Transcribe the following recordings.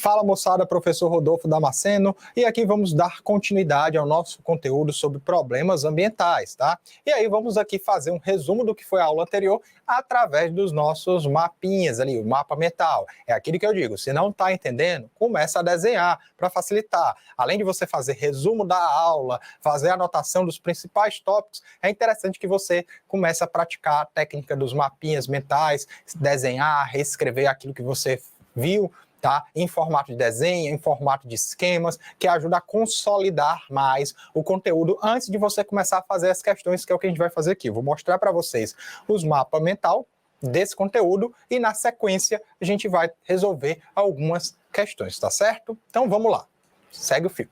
Fala moçada, professor Rodolfo Damasceno, e aqui vamos dar continuidade ao nosso conteúdo sobre problemas ambientais, tá? E aí vamos aqui fazer um resumo do que foi a aula anterior através dos nossos mapinhas ali, o mapa mental. É aquilo que eu digo, se não está entendendo, começa a desenhar para facilitar. Além de você fazer resumo da aula, fazer anotação dos principais tópicos, é interessante que você comece a praticar a técnica dos mapinhas mentais, desenhar, reescrever aquilo que você viu, tá? Em formato de desenho, em formato de esquemas, que ajuda a consolidar mais o conteúdo antes de você começar a fazer as questões, que é o que a gente vai fazer aqui. Vou mostrar para vocês os mapas mental desse conteúdo e na sequência a gente vai resolver algumas questões, tá certo? Então vamos lá, segue o fio.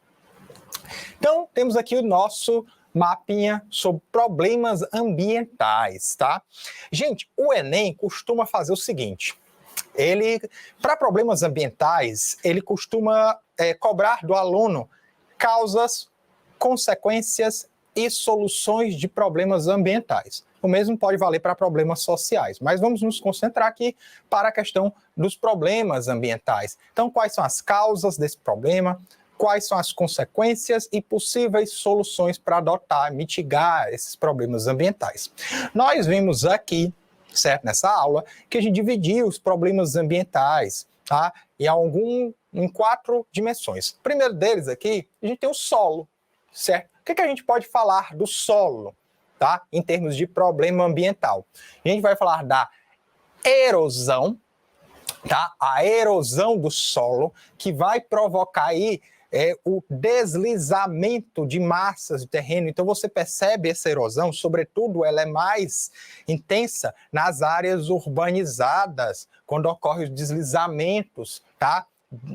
Então temos aqui o nosso mapinha sobre problemas ambientais, tá? Gente, o Enem costuma fazer o seguinte: para problemas ambientais, ele costuma cobrar do aluno causas, consequências e soluções de problemas ambientais. O mesmo pode valer para problemas sociais, mas vamos nos concentrar aqui para a questão dos problemas ambientais. Então, quais são as causas desse problema? Quais são as consequências e possíveis soluções para adotar, mitigar esses problemas ambientais? Nós vimos aqui, certo, nessa aula, que a gente dividiu os problemas ambientais, tá? Em 4 dimensões. O primeiro deles aqui, a gente tem o solo, certo? O que a gente pode falar do solo, tá? Em termos de problema ambiental. A gente vai falar da erosão, tá? A erosão do solo, que vai provocar aí o deslizamento de massas do terreno. Então você percebe essa erosão, sobretudo ela é mais intensa nas áreas urbanizadas, quando ocorrem os deslizamentos, tá?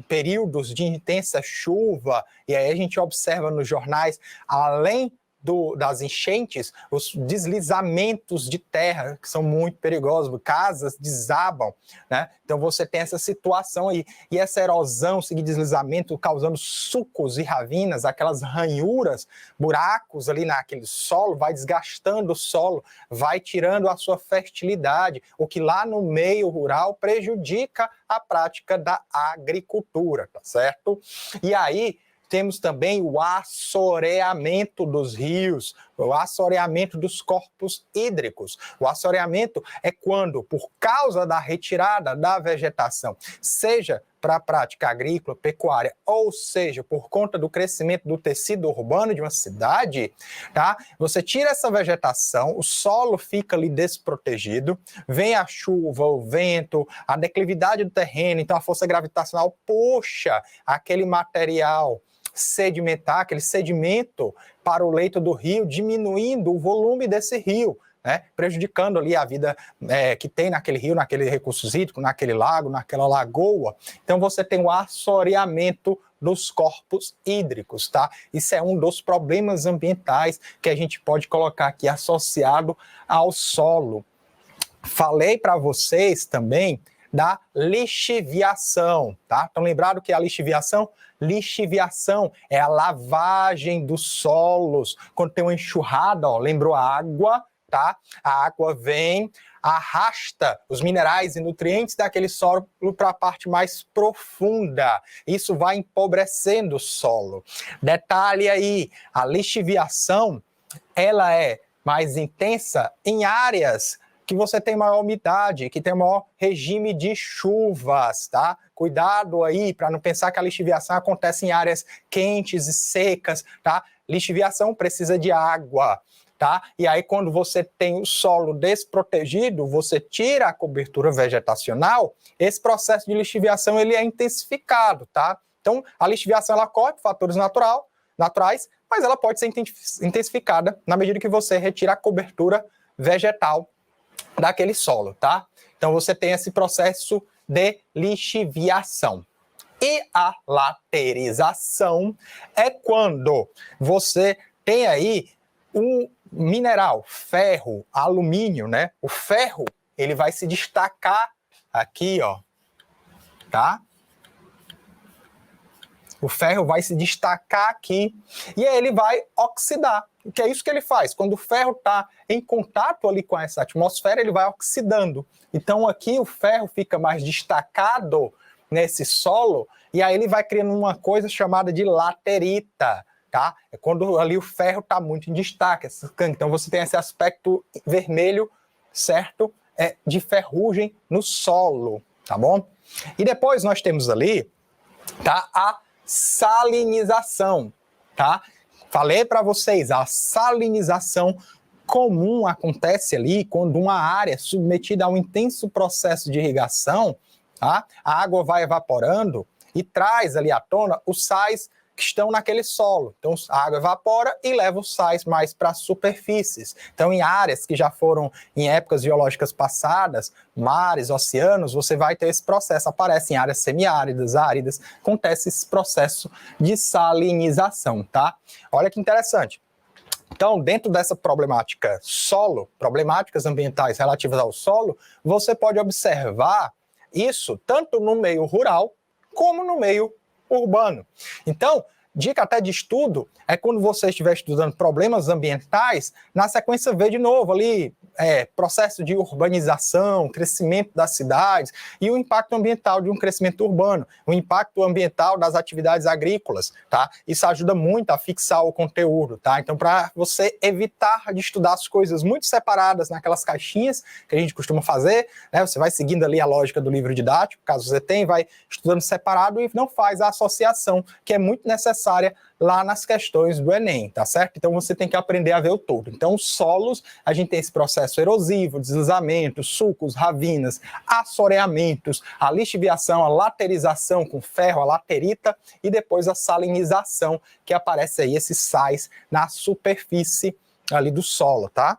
Períodos de intensa chuva, e aí a gente observa nos jornais, além das enchentes, os deslizamentos de terra, que são muito perigosos, casas desabam, né? Então você tem essa situação aí, e essa erosão, esse deslizamento causando sulcos e ravinas, aquelas ranhuras, buracos ali naquele solo, vai desgastando o solo, vai tirando a sua fertilidade, o que lá no meio rural prejudica a prática da agricultura, tá certo? E aí, temos também o assoreamento dos rios, o assoreamento dos corpos hídricos. O assoreamento é quando, por causa da retirada da vegetação, seja para a prática agrícola, pecuária, ou seja, por conta do crescimento do tecido urbano de uma cidade, tá? Você tira essa vegetação, o solo fica ali desprotegido, vem a chuva, o vento, a declividade do terreno, então a força gravitacional puxa aquele material sedimentar, aquele sedimento para o leito do rio, diminuindo o volume desse rio, né? Prejudicando ali a vida que tem naquele rio, naquele recurso hídrico, naquele lago, naquela lagoa. Então você tem o assoreamento dos corpos hídricos, tá? Isso é um dos problemas ambientais que a gente pode colocar aqui associado ao solo. Falei para vocês também da lixiviação, tá? Estão lembrados que é a lixiviação? Lixiviação é a lavagem dos solos. Quando tem uma enxurrada, ó, lembrou a água, tá? A água vem, arrasta os minerais e nutrientes daquele solo para a parte mais profunda. Isso vai empobrecendo o solo. Detalhe aí, a lixiviação, ela é mais intensa em áreas que você tem maior umidade, que tem maior regime de chuvas, tá? Cuidado aí para não pensar que a lixiviação acontece em áreas quentes e secas, tá? Lixiviação precisa de água, tá? E aí quando você tem o solo desprotegido, você tira a cobertura vegetacional, esse processo de lixiviação ele é intensificado, tá? Então a lixiviação ela ocorre por fatores naturais, mas ela pode ser intensificada na medida que você retira a cobertura vegetal daquele solo, tá? Então você tem esse processo de lixiviação. E a laterização é quando você tem aí um mineral, ferro, alumínio, né? O ferro, ele vai se destacar aqui, ó, tá? O ferro vai se destacar aqui e aí ele vai oxidar. O que é isso que ele faz? Quando o ferro está em contato ali com essa atmosfera, ele vai oxidando. Então aqui o ferro fica mais destacado nesse solo, e aí ele vai criando uma coisa chamada de laterita, tá? É quando ali o ferro está muito em destaque. Então você tem esse aspecto vermelho, certo? De ferrugem no solo, tá bom? E depois nós temos ali, tá, a salinização, tá? Falei para vocês, a salinização comum acontece ali quando uma área é submetida a um intenso processo de irrigação, tá? A água vai evaporando e traz ali à tona os sais que estão naquele solo. Então a água evapora e leva os sais mais para as superfícies. Então em áreas que já foram em épocas geológicas passadas, mares, oceanos, você vai ter esse processo. Aparece em áreas semiáridas, áridas, acontece esse processo de salinização, tá? Olha que interessante. Então, dentro dessa problemática solo, problemáticas ambientais relativas ao solo, você pode observar isso tanto no meio rural como no meio urbano. Então, dica até de estudo é quando você estiver estudando problemas ambientais, na sequência ver de novo ali processo de urbanização, crescimento das cidades e o impacto ambiental de um crescimento urbano, o impacto ambiental das atividades agrícolas, tá? Isso ajuda muito a fixar o conteúdo, tá? Então, para você evitar de estudar as coisas muito separadas naquelas caixinhas que a gente costuma fazer, né? Você vai seguindo ali a lógica do livro didático, caso você tenha, vai estudando separado e não faz a associação, que é muito necessária lá nas questões do Enem, tá certo? Então você tem que aprender a ver o todo. Então os solos, a gente tem esse processo erosivo, deslizamento, sulcos, ravinas, assoreamentos, a lixiviação, a laterização com ferro, a laterita, e depois a salinização, que aparece aí esses sais na superfície ali do solo, tá?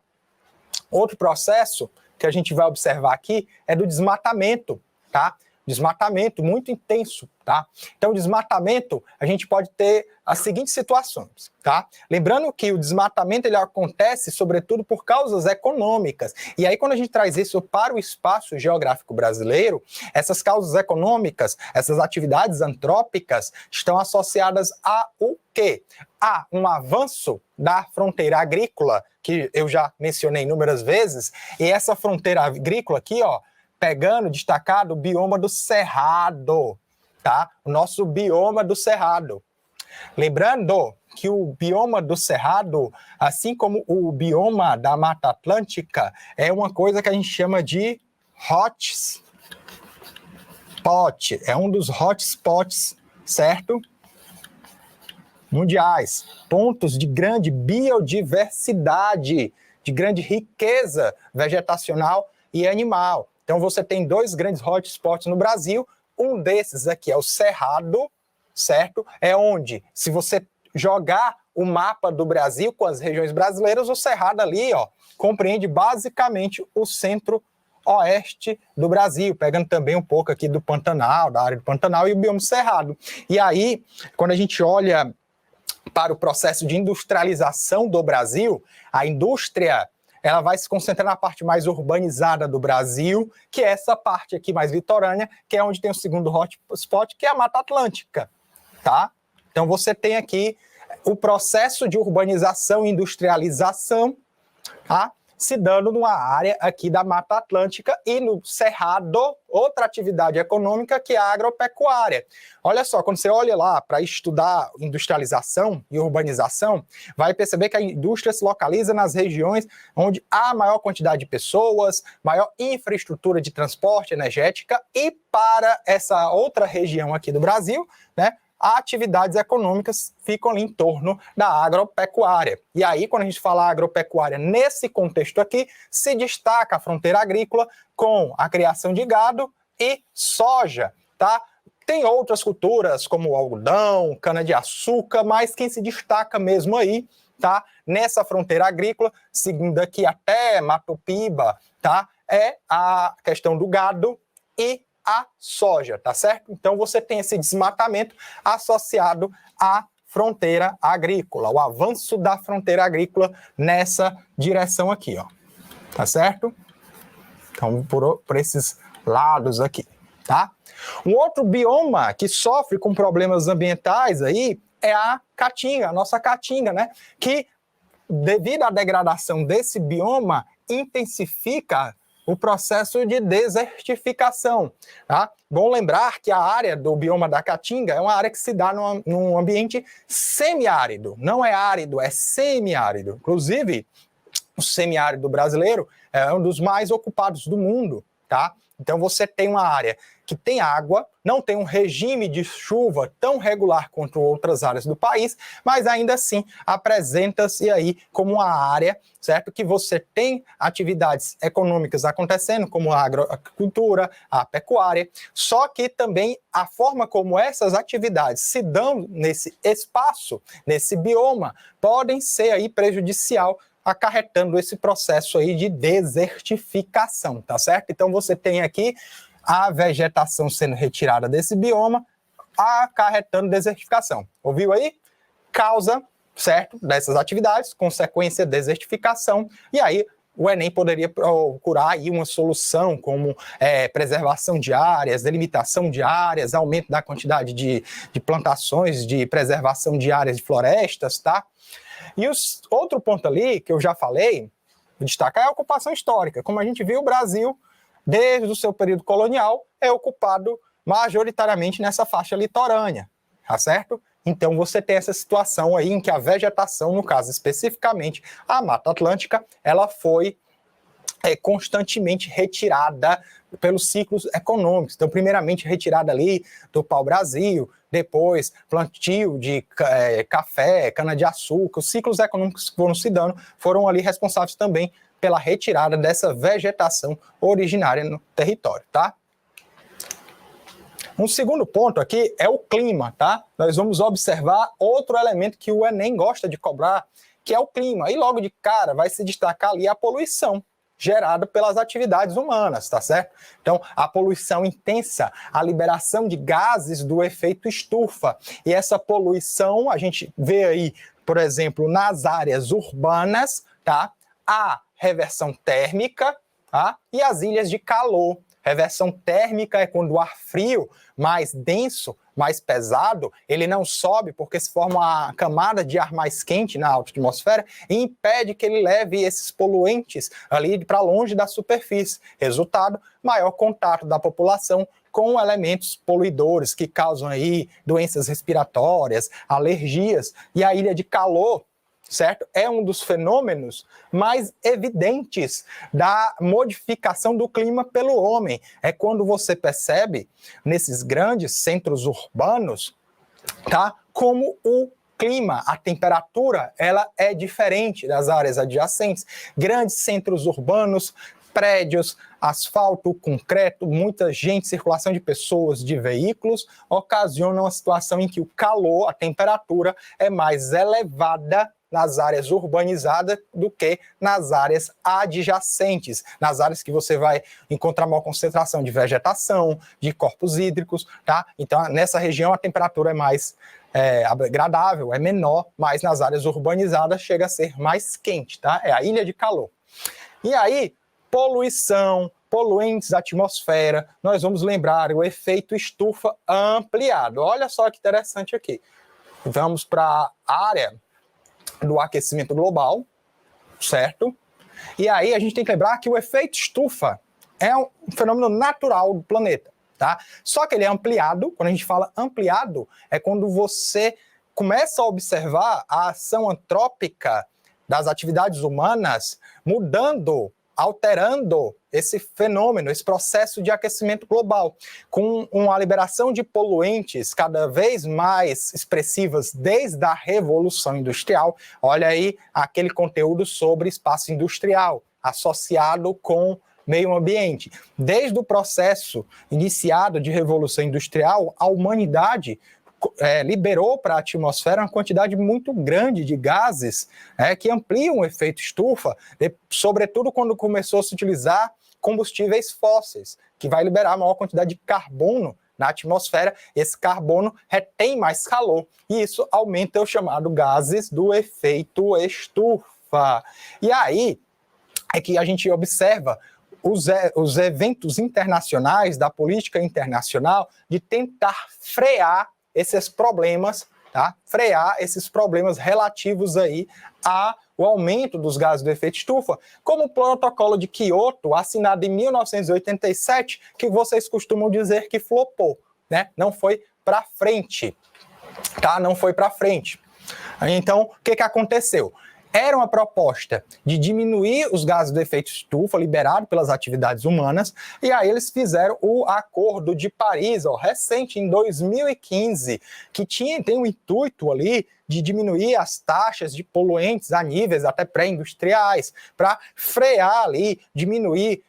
Outro processo que a gente vai observar aqui é do desmatamento, tá? Desmatamento muito intenso, tá? Então, desmatamento, a gente pode ter as seguintes situações, tá? Lembrando que o desmatamento, ele acontece, sobretudo, por causas econômicas. E aí, quando a gente traz isso para o espaço geográfico brasileiro, essas causas econômicas, essas atividades antrópicas, estão associadas a o quê? A um avanço da fronteira agrícola, que eu já mencionei inúmeras vezes, e essa fronteira agrícola aqui, ó, pegando, destacado, o bioma do Cerrado, tá? O nosso bioma do Cerrado. Lembrando que o bioma do Cerrado, assim como o bioma da Mata Atlântica, é uma coisa que a gente chama de hotspot. É um dos hotspots, certo? Mundiais. Pontos de grande biodiversidade, de grande riqueza vegetacional e animal. Então você tem dois grandes hotspots no Brasil, um desses aqui é o Cerrado, certo? É onde, se você jogar o mapa do Brasil com as regiões brasileiras, o Cerrado ali, ó, compreende basicamente o centro-oeste do Brasil, pegando também um pouco aqui do Pantanal, da área do Pantanal e o bioma Cerrado. E aí, quando a gente olha para o processo de industrialização do Brasil, a indústria ela vai se concentrar na parte mais urbanizada do Brasil, que é essa parte aqui mais litorânea, que é onde tem o segundo hotspot, que é a Mata Atlântica, tá? Então você tem aqui o processo de urbanização e industrialização, tá? Se dando numa área aqui da Mata Atlântica e no Cerrado, outra atividade econômica que é a agropecuária. Olha só, quando você olha lá para estudar industrialização e urbanização, vai perceber que a indústria se localiza nas regiões onde há maior quantidade de pessoas, maior infraestrutura de transporte energética e para essa outra região aqui do Brasil, né? Atividades econômicas ficam ali em torno da agropecuária. E aí, quando a gente fala agropecuária nesse contexto aqui, se destaca a fronteira agrícola com a criação de gado e soja, tá? Tem outras culturas como o algodão, cana-de-açúcar, mas quem se destaca mesmo aí, tá? Nessa fronteira agrícola, seguindo aqui até Mato Piba, tá? É a questão do gado e a soja, tá certo? Então você tem esse desmatamento associado à fronteira agrícola, o avanço da fronteira agrícola nessa direção aqui, ó, tá certo? Então por esses lados aqui, tá? Um outro bioma que sofre com problemas ambientais aí é a caatinga, a nossa caatinga, né? Que devido à degradação desse bioma intensifica o processo de desertificação, tá? Bom lembrar que a área do bioma da Caatinga é uma área que se dá num ambiente semiárido, não é árido, é semiárido. Inclusive, o semiárido brasileiro é um dos mais ocupados do mundo, tá? Então você tem uma área que tem água, não tem um regime de chuva tão regular quanto outras áreas do país, mas ainda assim apresenta-se aí como uma área, certo? Que você tem atividades econômicas acontecendo, como a agricultura, a pecuária, só que também a forma como essas atividades se dão nesse espaço, nesse bioma, podem ser aí prejudicial, acarretando esse processo aí de desertificação, tá certo? Então você tem aqui a vegetação sendo retirada desse bioma, acarretando desertificação. Ouviu aí? Causa, certo, dessas atividades, consequência, desertificação, e aí o Enem poderia procurar aí uma solução como preservação de áreas, delimitação de áreas, aumento da quantidade de plantações, de preservação de áreas de florestas, tá? E outro ponto ali, que eu já falei, vou destacar, é a ocupação histórica. Como a gente viu, o Brasil, desde o seu período colonial, é ocupado majoritariamente nessa faixa litorânea, tá certo? Então você tem essa situação aí em que a vegetação, no caso especificamente a Mata Atlântica, ela foi constantemente retirada pelos ciclos econômicos. Então, primeiramente, retirada ali do pau-brasil, depois plantio de café, cana-de-açúcar, os ciclos econômicos que foram se dando foram ali responsáveis também pela retirada dessa vegetação originária no território, tá? Um segundo ponto aqui é o clima, tá? Nós vamos observar outro elemento que o Enem gosta de cobrar, que é o clima. E logo de cara vai se destacar ali a poluição gerada pelas atividades humanas, tá certo? Então, a poluição intensa, a liberação de gases do efeito estufa. E essa poluição a gente vê aí, por exemplo, nas áreas urbanas, tá? A reversão térmica, tá? E as ilhas de calor. Reversão térmica é quando o ar frio, mais denso, mais pesado, ele não sobe porque se forma uma camada de ar mais quente na alta atmosfera e impede que ele leve esses poluentes ali para longe da superfície. Resultado, maior contato da população com elementos poluidores que causam aí doenças respiratórias, alergias. E a ilha de calor, certo? É um dos fenômenos mais evidentes da modificação do clima pelo homem. É quando você percebe, nesses grandes centros urbanos, tá? Como o clima, a temperatura, ela é diferente das áreas adjacentes. Grandes centros urbanos, prédios, asfalto, concreto, muita gente, circulação de pessoas, de veículos, ocasionam uma situação em que o calor, a temperatura, é mais elevada nas áreas urbanizadas do que nas áreas adjacentes, nas áreas que você vai encontrar maior concentração de vegetação, de corpos hídricos, tá? Então, nessa região a temperatura é mais agradável, é menor, mas nas áreas urbanizadas chega a ser mais quente, tá? É a ilha de calor. E aí, poluição, poluentes da atmosfera, nós vamos lembrar o efeito estufa ampliado. Olha só que interessante aqui. Vamos para a área do aquecimento global, certo? E aí a gente tem que lembrar que o efeito estufa é um fenômeno natural do planeta, tá? Só que ele é ampliado. Quando a gente fala ampliado, é quando você começa a observar a ação antrópica das atividades humanas mudando, alterando esse fenômeno, esse processo de aquecimento global, com uma liberação de poluentes cada vez mais expressivas desde a Revolução Industrial. Olha aí aquele conteúdo sobre espaço industrial, associado com meio ambiente. Desde o processo iniciado de Revolução Industrial, a humanidade liberou para a atmosfera uma quantidade muito grande de gases que ampliam o efeito estufa, sobretudo quando começou a se utilizar combustíveis fósseis, que vai liberar a maior quantidade de carbono na atmosfera. Esse carbono retém mais calor e isso aumenta o chamado gases do efeito estufa. E aí é que a gente observa os eventos internacionais, da política internacional, de tentar frear esses problemas, tá? Frear esses problemas relativos aí a o aumento dos gases do efeito estufa, como o protocolo de Kyoto, assinado em 1987, que vocês costumam dizer que flopou, né? Não foi para frente, tá? Não foi para frente. Então, o que aconteceu? Era uma proposta de diminuir os gases do efeito estufa liberado pelas atividades humanas, e aí eles fizeram o Acordo de Paris, recente, em 2015, que tem um intuito ali de diminuir as taxas de poluentes a níveis até pré-industriais, para frear ali, diminuir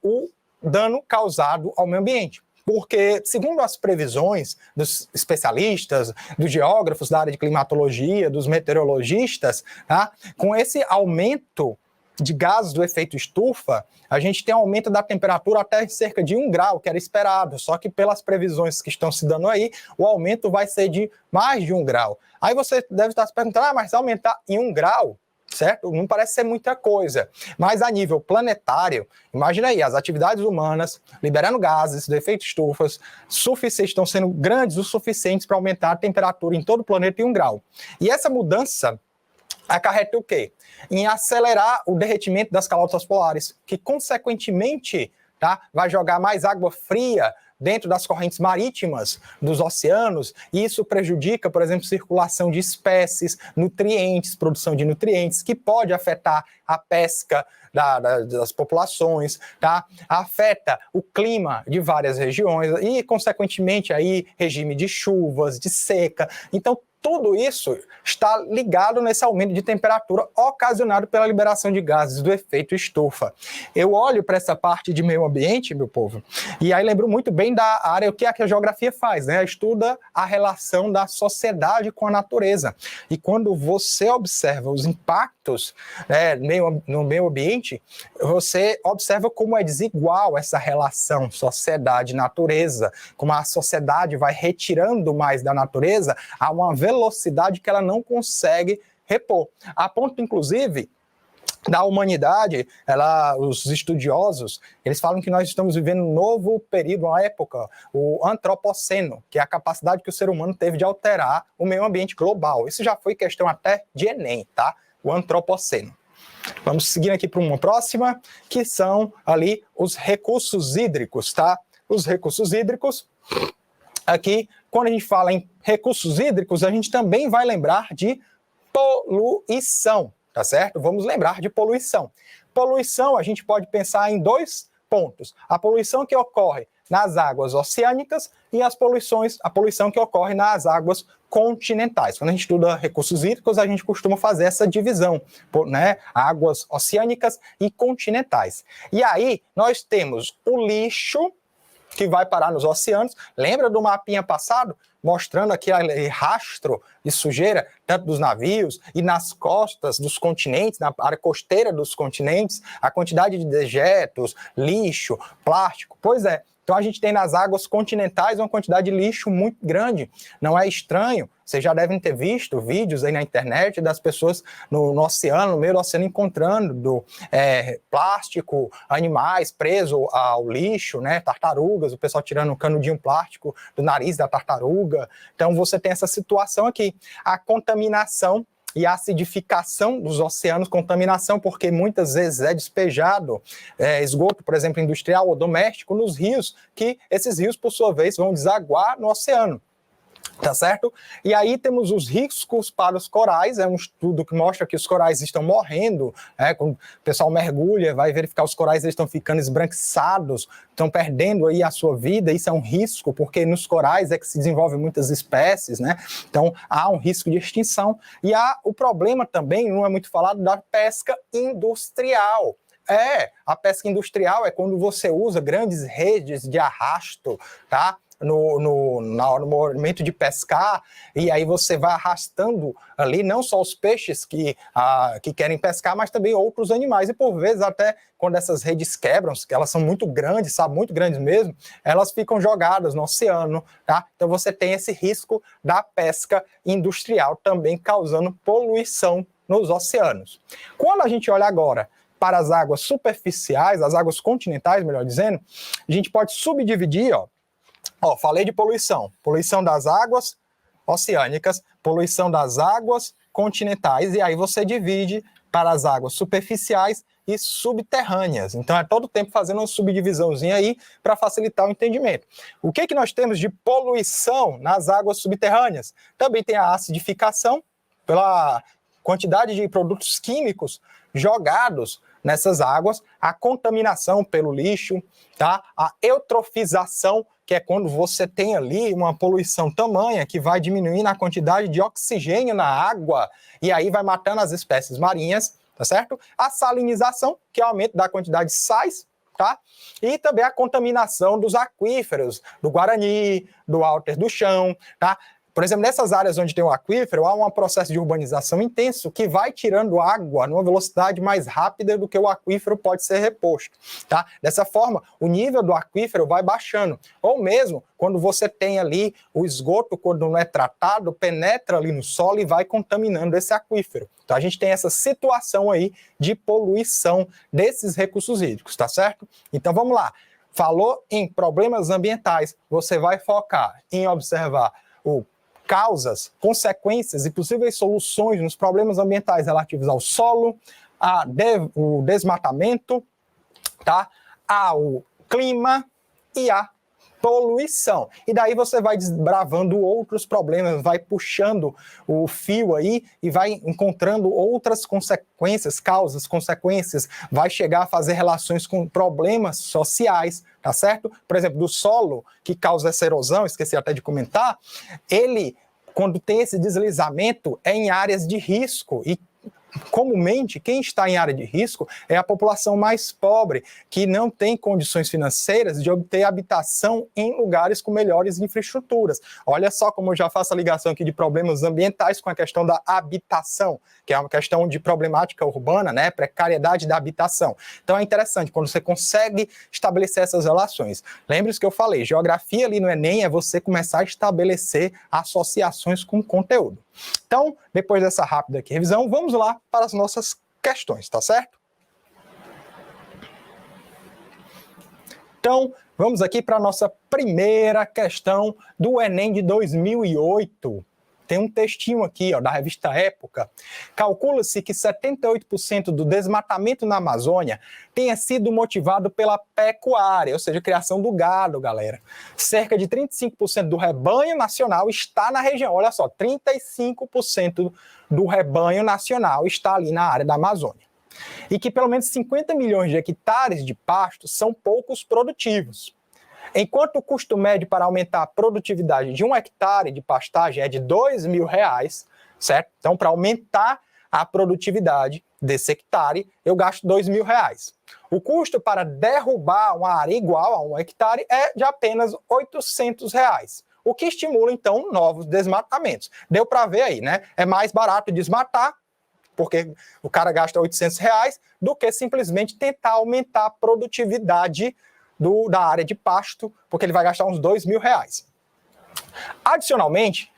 o dano causado ao meio ambiente. Porque, segundo as previsões dos especialistas, dos geógrafos da área de climatologia, dos meteorologistas, tá? Com esse aumento de gases do efeito estufa, a gente tem um aumento da temperatura até cerca de 1 grau, que era esperado, só que pelas previsões que estão se dando aí, o aumento vai ser de mais de 1 grau. Aí você deve estar se perguntando, mas aumentar em 1 grau, certo? Não parece ser muita coisa, mas a nível planetário, imagina aí, as atividades humanas liberando gases do efeito estufas estão sendo grandes o suficientes para aumentar a temperatura em todo o planeta em 1 grau. E essa mudança acarreta o quê? Em acelerar o derretimento das calotas polares, que consequentemente, tá, vai jogar mais água fria dentro das correntes marítimas dos oceanos, e isso prejudica, por exemplo, circulação de espécies, nutrientes, produção de nutrientes, que pode afetar a pesca das populações, tá? Afeta o clima de várias regiões e, consequentemente, aí, regime de chuvas, de seca. Então, tudo isso está ligado nesse aumento de temperatura ocasionado pela liberação de gases do efeito estufa. Eu olho para essa parte de meio ambiente, meu povo, e aí lembro muito bem da área, o que a geografia faz, né? Estuda a relação da sociedade com a natureza. E quando você observa os impactos, né, no meio ambiente, você observa como é desigual essa relação sociedade-natureza, como a sociedade vai retirando mais da natureza a uma velocidade que ela não consegue repor. A ponto, inclusive, da humanidade, os estudiosos, eles falam que nós estamos vivendo um novo período, uma época, o antropoceno, que é a capacidade que o ser humano teve de alterar o meio ambiente global. Isso já foi questão até de Enem, tá? O antropoceno. Vamos seguir aqui para uma próxima, que são ali os recursos hídricos, tá? Os recursos hídricos, aqui, quando a gente fala em recursos hídricos, a gente também vai lembrar de poluição, tá certo? Vamos lembrar de poluição. Poluição, a gente pode pensar em 2 pontos. A poluição que ocorre nas águas oceânicas e a poluição que ocorre nas águas continentais. Quando a gente estuda recursos hídricos, a gente costuma fazer essa divisão, né? Águas oceânicas e continentais. E aí, nós temos o lixo, que vai parar nos oceanos. Lembra do mapinha passado? Mostrando aquele rastro de sujeira, tanto dos navios e nas costas dos continentes, na área costeira dos continentes, a quantidade de dejetos, lixo, plástico. Pois é, então a gente tem nas águas continentais uma quantidade de lixo muito grande. Não é estranho, vocês já devem ter visto vídeos aí na internet das pessoas no oceano, no meio do oceano, encontrando plástico, animais presos ao lixo, né? Tartarugas, o pessoal tirando um canudinho plástico do nariz da tartaruga. Então você tem essa situação aqui. A contaminação e a acidificação dos oceanos, contaminação porque muitas vezes é despejado esgoto, por exemplo, industrial ou doméstico, nos rios, que esses rios, por sua vez, vão desaguar no oceano. Tá certo? E aí temos os riscos para os corais, é um estudo que mostra que os corais estão morrendo, quando o pessoal mergulha, vai verificar os corais, eles estão ficando esbranquiçados, estão perdendo aí a sua vida, isso é um risco, porque nos corais é que se desenvolvem muitas espécies, né? Então há um risco de extinção, e há o problema também, não é muito falado, da pesca industrial. A pesca industrial é quando você usa grandes redes de arrasto, tá? No momento de pescar, e aí você vai arrastando ali não só os peixes que querem pescar, mas também outros animais, e por vezes até quando essas redes quebram, que elas são muito grandes, muito grandes mesmo, elas ficam jogadas no oceano, tá? Então você tem esse risco da pesca industrial também causando poluição nos oceanos. Quando a gente olha agora para as águas superficiais, as águas continentais, melhor dizendo, a gente pode subdividir, falei de poluição das águas oceânicas, poluição das águas continentais, e aí você divide para as águas superficiais e subterrâneas. Então é todo tempo fazendo uma subdivisãozinha aí para facilitar o entendimento. O que nós temos de poluição nas águas subterrâneas? Também tem a acidificação pela quantidade de produtos químicos jogados nessas águas, a contaminação pelo lixo, tá? A eutrofização, que é quando você tem ali uma poluição tamanha que vai diminuindo a quantidade de oxigênio na água e aí vai matando as espécies marinhas, tá certo? A salinização, que é o aumento da quantidade de sais, tá? E também a contaminação dos aquíferos, do Guarani, do Alter do Chão, tá? Por exemplo, nessas áreas onde tem o aquífero, há um processo de urbanização intenso que vai tirando água numa velocidade mais rápida do que o aquífero pode ser reposto, tá? Dessa forma, o nível do aquífero vai baixando. Ou mesmo, quando você tem ali o esgoto, quando não é tratado, penetra ali no solo e vai contaminando esse aquífero. Então, a gente tem essa situação aí de poluição desses recursos hídricos, tá certo? Então, vamos lá. Falou em problemas ambientais, você vai focar em observar causas, consequências e possíveis soluções nos problemas ambientais relativos ao solo, o desmatamento, tá? Ao clima e à poluição. E daí você vai desbravando outros problemas, vai puxando o fio aí e vai encontrando outras consequências, causas, consequências, vai chegar a fazer relações com problemas sociais, tá certo? Por exemplo, do solo que causa essa erosão, esqueci até de comentar, ele, quando tem esse deslizamento, é em áreas de risco e comumente, quem está em área de risco é a população mais pobre, que não tem condições financeiras de obter habitação em lugares com melhores infraestruturas. Olha só como eu já faço a ligação aqui de problemas ambientais com a questão da habitação, que é uma questão de problemática urbana, né? Precariedade da habitação. Então é interessante quando você consegue estabelecer essas relações. Lembre-se que eu falei, geografia ali no Enem é você começar a estabelecer associações com o conteúdo. Então, depois dessa rápida aqui, revisão, vamos lá para as nossas questões, tá certo? Então, vamos aqui para a nossa primeira questão do Enem de 2008. Tem um textinho aqui, ó, da revista Época. Calcula-se que 78% do desmatamento na Amazônia tenha sido motivado pela pecuária, ou seja, criação do gado, galera. Cerca de 35% do rebanho nacional está na região. Olha só, 35% do rebanho nacional está ali na área da Amazônia. E que pelo menos 50 milhões de hectares de pasto são poucos produtivos. Enquanto o custo médio para aumentar a produtividade de 1 hectare de pastagem é de R$2.000, certo? Então, para aumentar a produtividade desse hectare, eu gasto R$2.000. O custo para derrubar uma área igual a 1 hectare é de apenas R$800. O que estimula, então, novos desmatamentos. Deu para ver aí, né? É mais barato desmatar, porque o cara gasta R$800, do que simplesmente tentar aumentar a produtividade da área de pasto, porque ele vai gastar uns R$2.000. Adicionalmente,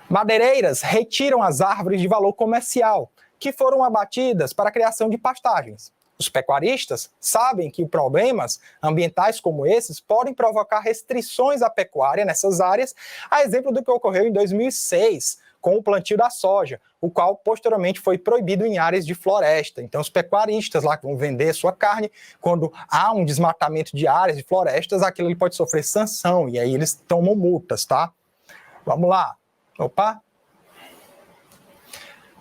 madeireiras retiram as árvores de valor comercial, que foram abatidas para a criação de pastagens. Os pecuaristas sabem que problemas ambientais como esses podem provocar restrições à pecuária nessas áreas, a exemplo do que ocorreu em 2006, com o plantio da soja, o qual posteriormente foi proibido em áreas de floresta. Então os pecuaristas lá que vão vender sua carne, quando há um desmatamento de áreas de florestas, aquilo ele pode sofrer sanção, e aí eles tomam multas, tá? Vamos lá. Opa!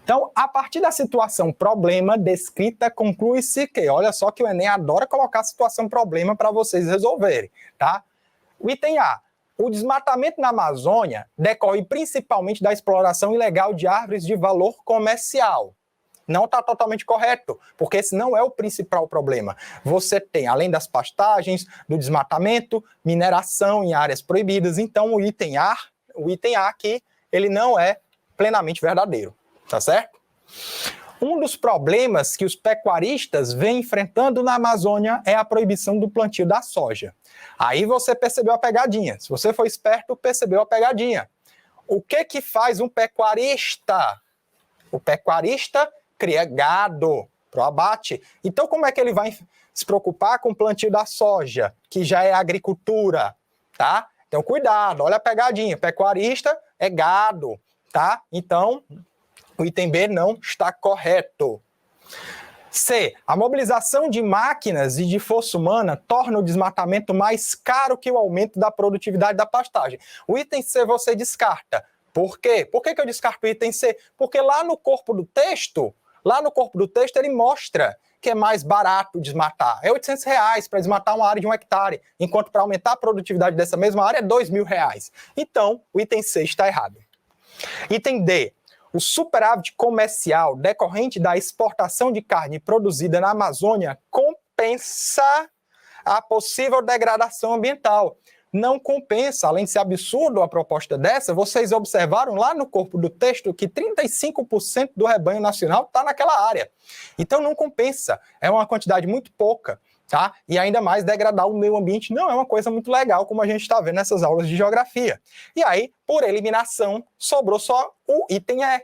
Então, a partir da situação problema descrita, conclui-se que, olha só que o Enem adora colocar a situação problema para vocês resolverem, tá? O item A. O desmatamento na Amazônia decorre principalmente da exploração ilegal de árvores de valor comercial. Não está totalmente correto, porque esse não é o principal problema. Você tem, além das pastagens, do desmatamento, mineração em áreas proibidas. Então, o item A aqui, ele não é plenamente verdadeiro, tá certo? Um dos problemas que os pecuaristas vêm enfrentando na Amazônia é a proibição do plantio da soja. Aí você percebeu a pegadinha. Se você for esperto, percebeu a pegadinha. O que faz um pecuarista? O pecuarista cria gado para o abate. Então, como é que ele vai se preocupar com o plantio da soja, que já é agricultura, tá? Então, cuidado, olha a pegadinha. Pecuarista é gado. tá? Então, o item B não está correto. C. A mobilização de máquinas e de força humana torna o desmatamento mais caro que o aumento da produtividade da pastagem. O item C você descarta. Por quê? Por que eu descarto o item C? Porque lá no corpo do texto ele mostra que é mais barato desmatar. É R$800 para desmatar uma área de 1 hectare, enquanto para aumentar a produtividade dessa mesma área é R$2.000. Então, o item C está errado. Item D. O superávit comercial decorrente da exportação de carne produzida na Amazônia compensa a possível degradação ambiental. Não compensa, além de ser absurdo a proposta dessa, vocês observaram lá no corpo do texto que 35% do rebanho nacional está naquela área. Então não compensa, é uma quantidade muito pouca, tá? E ainda mais degradar o meio ambiente não é uma coisa muito legal, como a gente está vendo nessas aulas de geografia. E aí, por eliminação, sobrou só o item E.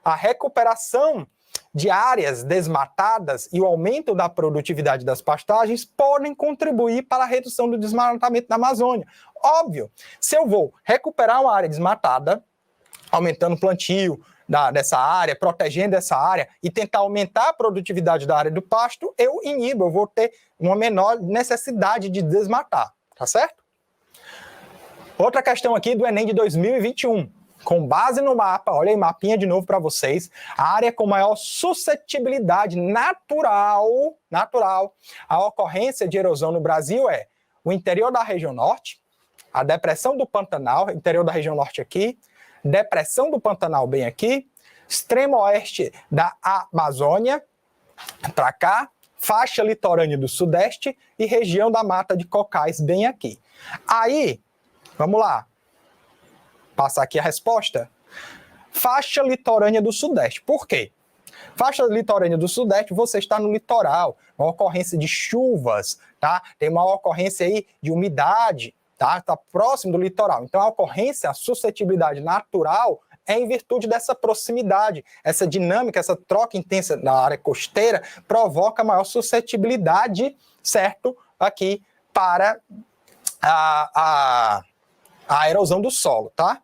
A recuperação de áreas desmatadas e o aumento da produtividade das pastagens podem contribuir para a redução do desmatamento da Amazônia. Óbvio, se eu vou recuperar uma área desmatada, aumentando o plantio dessa área, protegendo essa área e tentar aumentar a produtividade da área do pasto, eu vou ter uma menor necessidade de desmatar, tá certo? Outra questão aqui do Enem de 2021. Com base no mapa, olha aí, mapinha de novo para vocês, a área com maior suscetibilidade natural à ocorrência de erosão no Brasil é o interior da região norte, a depressão do Pantanal, interior da região norte aqui, depressão do Pantanal bem aqui, extremo oeste da Amazônia, para cá, faixa litorânea do Sudeste e região da Mata de Cocais bem aqui. Aí, vamos lá. Passar aqui a resposta. Faixa litorânea do Sudeste. Por quê? Faixa litorânea do Sudeste, você está no litoral, uma ocorrência de chuvas, tá? Tem uma ocorrência aí de umidade, tá? Está próximo do litoral. Então a ocorrência, a suscetibilidade natural é em virtude dessa proximidade, essa dinâmica, essa troca intensa na área costeira provoca maior suscetibilidade, certo? Aqui para a erosão do solo, tá?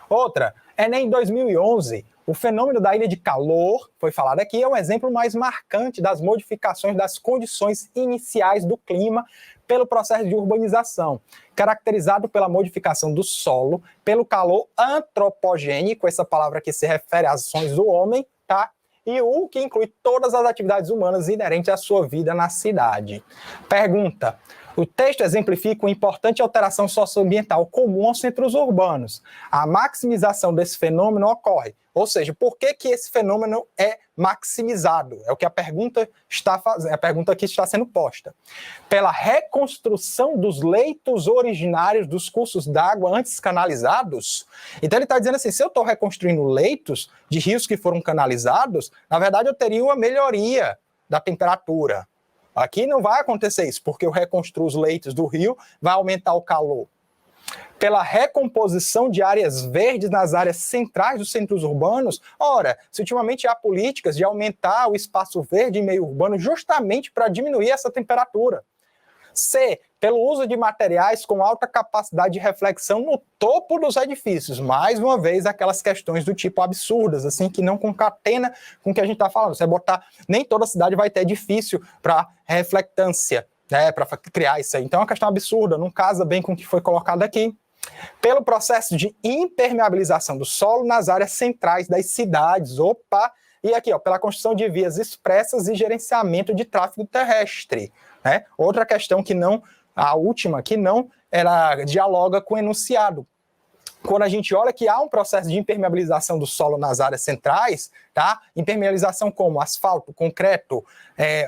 Outra, Enem 2011, o fenômeno da ilha de calor, foi falado aqui, é um exemplo mais marcante das modificações das condições iniciais do clima pelo processo de urbanização, caracterizado pela modificação do solo, pelo calor antropogênico, essa palavra que se refere às ações do homem, tá? E o que inclui todas as atividades humanas inerentes à sua vida na cidade. Pergunta. O texto exemplifica uma importante alteração socioambiental comum aos centros urbanos. A maximização desse fenômeno ocorre. Ou seja, por que esse fenômeno é maximizado? É o que a pergunta que está sendo posta. Pela reconstrução dos leitos originários dos cursos d'água antes canalizados. Então ele está dizendo assim, se eu estou reconstruindo leitos de rios que foram canalizados, na verdade eu teria uma melhoria da temperatura. Aqui não vai acontecer isso, porque eu reconstruo os leitos do rio, vai aumentar o calor. Pela recomposição de áreas verdes nas áreas centrais dos centros urbanos, ora, se ultimamente há políticas de aumentar o espaço verde em meio urbano justamente para diminuir essa temperatura. C. Pelo uso de materiais com alta capacidade de reflexão no topo dos edifícios. Mais uma vez, aquelas questões do tipo absurdas, assim, que não concatena com o que a gente está falando. Você botar, nem toda cidade vai ter edifício para reflectância, né, para criar isso aí. Então é uma questão absurda, não casa bem com o que foi colocado aqui. Pelo processo de impermeabilização do solo nas áreas centrais das cidades. Opa! E aqui, ó, pela construção de vias expressas e gerenciamento de tráfego terrestre. Né? Outra questão que não, a última, que não dialoga com o enunciado. Quando a gente olha que há um processo de impermeabilização do solo nas áreas centrais, tá? Impermeabilização como asfalto, concreto,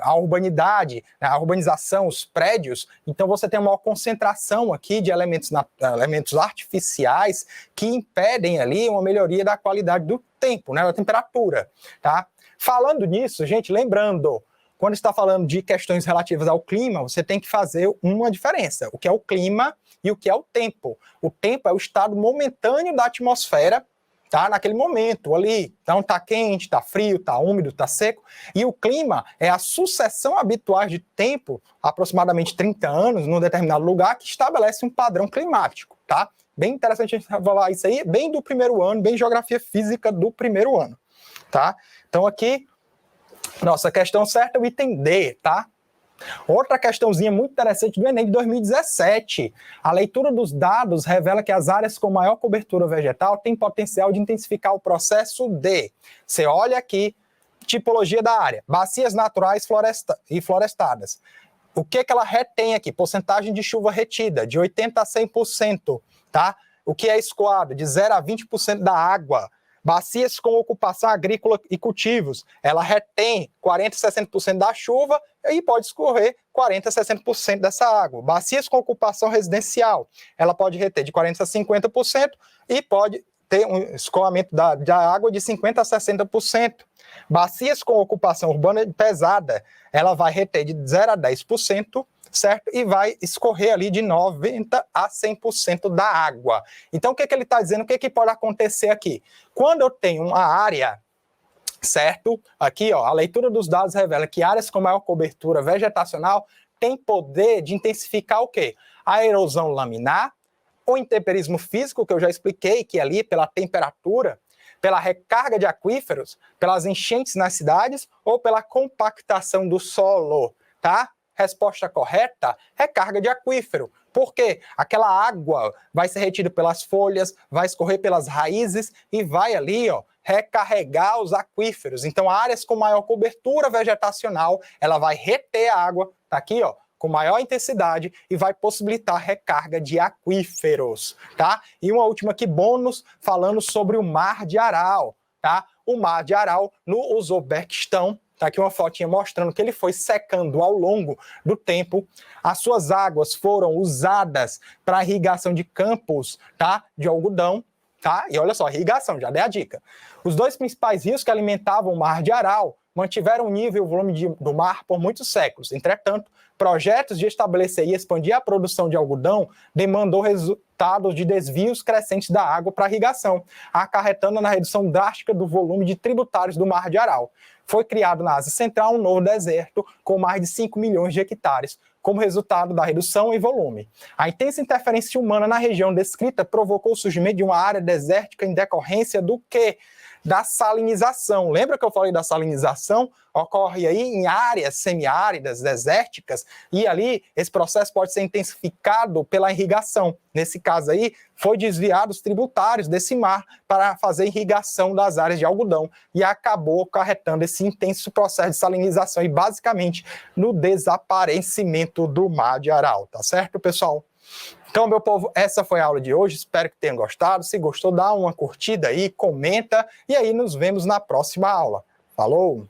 a urbanidade, a urbanização, os prédios, então você tem uma concentração aqui de elementos artificiais que impedem ali uma melhoria da qualidade do tempo, né? Da temperatura, tá? Falando nisso, gente, lembrando, quando está falando de questões relativas ao clima, você tem que fazer uma diferença, o que é o clima e o que é o tempo. O tempo é o estado momentâneo da atmosfera, tá? Naquele momento ali. Então tá quente, tá frio, tá úmido, tá seco. E o clima é a sucessão habitual de tempo, aproximadamente 30 anos, num determinado lugar, que estabelece um padrão climático, tá? Bem interessante a gente falar isso aí, bem do primeiro ano, bem geografia física do primeiro ano, tá? Então aqui, nossa questão certa é o item D, tá? Outra questãozinha muito interessante do Enem de 2017. A leitura dos dados revela que as áreas com maior cobertura vegetal têm potencial de intensificar o processo de... Você olha aqui, tipologia da área, bacias naturais e florestadas. O que ela retém aqui? Porcentagem de chuva retida, de 80% a 100%, tá? O que é escoado? De 0% a 20% da água. Bacias com ocupação agrícola e cultivos, ela retém 40% a 60% da chuva e pode escorrer 40% a 60% dessa água. Bacias com ocupação residencial, ela pode reter de 40% a 50% e pode ter um escoamento da água de 50% a 60%. Bacias com ocupação urbana pesada, ela vai reter de 0% a 10%, certo? E vai escorrer ali de 90% a 100% da água. Então, o que ele está dizendo? O que pode acontecer aqui? Quando eu tenho uma área, certo? Aqui, ó, a leitura dos dados revela que áreas com maior cobertura vegetacional têm poder de intensificar o quê? A erosão laminar, o intemperismo físico, que eu já expliquei, que ali pela temperatura, pela recarga de aquíferos, pelas enchentes nas cidades ou pela compactação do solo, tá? Resposta correta, recarga de aquífero. Por quê? Aquela água vai ser retida pelas folhas, vai escorrer pelas raízes e vai ali, ó, recarregar os aquíferos. Então, áreas com maior cobertura vegetacional, ela vai reter a água, tá aqui, ó, com maior intensidade e vai possibilitar a recarga de aquíferos, tá? E uma última aqui, bônus, falando sobre o Mar de Aral, tá? O Mar de Aral, no Uzbequistão, tá aqui uma fotinha mostrando que ele foi secando ao longo do tempo. As suas águas foram usadas para irrigação de campos, tá? De algodão, tá? E olha só, irrigação, já dei a dica. Os dois principais rios que alimentavam o Mar de Aral mantiveram o nível e o volume do mar por muitos séculos. Entretanto, projetos de estabelecer e expandir a produção de algodão demandou resultados de desvios crescentes da água para irrigação, acarretando na redução drástica do volume de tributários do Mar de Aral. Foi criado na Ásia Central um novo deserto com mais de 5 milhões de hectares, como resultado da redução em volume. A intensa interferência humana na região descrita provocou o surgimento de uma área desértica em decorrência do quê? Da salinização. Lembra que eu falei da salinização? Ocorre aí em áreas semiáridas, desérticas, e ali esse processo pode ser intensificado pela irrigação. Nesse caso aí, foi desviado os tributários desse mar para fazer irrigação das áreas de algodão e acabou acarretando esse intenso processo de salinização e basicamente no desaparecimento do Mar de Aral, tá certo, pessoal? Então, meu povo, essa foi a aula de hoje, espero que tenham gostado. Se gostou, dá uma curtida aí, comenta, e aí nos vemos na próxima aula. Falou!